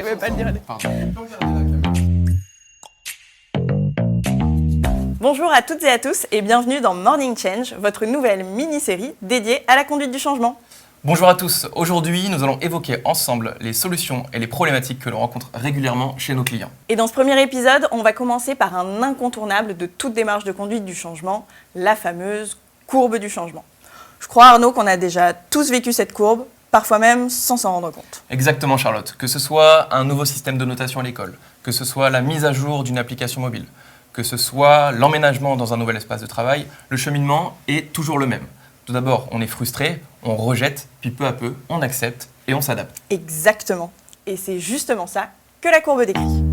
Je vais pas le dire. Bonjour à toutes et à tous et bienvenue dans Morning Change, votre nouvelle mini-série dédiée à la conduite du changement. Bonjour à tous, aujourd'hui nous allons évoquer ensemble les solutions et les problématiques que l'on rencontre régulièrement chez nos clients. Et dans ce premier épisode, on va commencer par un incontournable de toute démarche de conduite du changement, la fameuse courbe du changement. Je crois Arnaud qu'on a déjà tous vécu cette courbe, parfois même sans s'en rendre compte. Exactement Charlotte, que ce soit un nouveau système de notation à l'école, que ce soit la mise à jour d'une application mobile, que ce soit l'emménagement dans un nouvel espace de travail, le cheminement est toujours le même. Tout d'abord, on est frustré, on rejette, puis peu à peu, on accepte et on s'adapte. Exactement. Et c'est justement ça que la courbe décrit.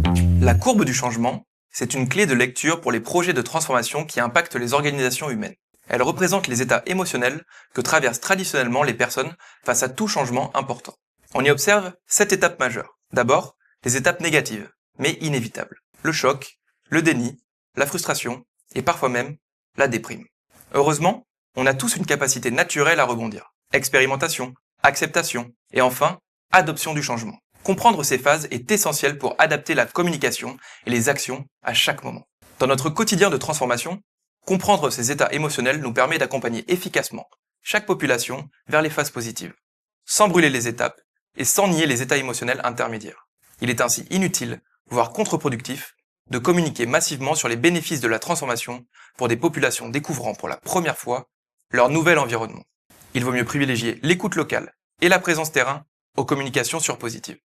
La courbe du changement, c'est une clé de lecture pour les projets de transformation qui impactent les organisations humaines. Elle représente les états émotionnels que traversent traditionnellement les personnes face à tout changement important. On y observe 7 étapes majeures. D'abord, les étapes négatives, mais inévitables. Le choc, le déni, la frustration et parfois même la déprime. Heureusement, on a tous une capacité naturelle à rebondir. Expérimentation, acceptation et enfin, adoption du changement. Comprendre ces phases est essentiel pour adapter la communication et les actions à chaque moment. Dans notre quotidien de transformation, comprendre ces états émotionnels nous permet d'accompagner efficacement chaque population vers les phases positives, sans brûler les étapes et sans nier les états émotionnels intermédiaires. Il est ainsi inutile, voire contre-productif, de communiquer massivement sur les bénéfices de la transformation pour des populations découvrant pour la première fois leur nouvel environnement. Il vaut mieux privilégier l'écoute locale et la présence terrain aux communications surpositives.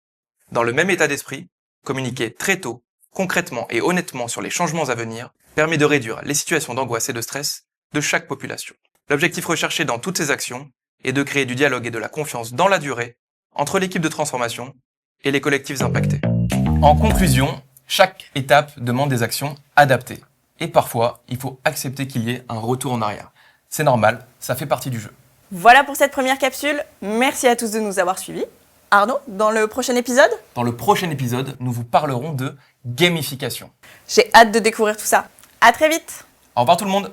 Dans le même état d'esprit, communiquer très tôt, concrètement et honnêtement sur les changements à venir permet de réduire les situations d'angoisse et de stress de chaque population. L'objectif recherché dans toutes ces actions est de créer du dialogue et de la confiance dans la durée entre l'équipe de transformation et les collectifs impactés. En conclusion, chaque étape demande des actions adaptées. Et parfois, il faut accepter qu'il y ait un retour en arrière. C'est normal, ça fait partie du jeu. Voilà pour cette première capsule. Merci à tous de nous avoir suivis. Arnaud, dans le prochain épisode ? Dans le prochain épisode, nous vous parlerons de gamification. J'ai hâte de découvrir tout ça. À très vite ! Au revoir tout le monde!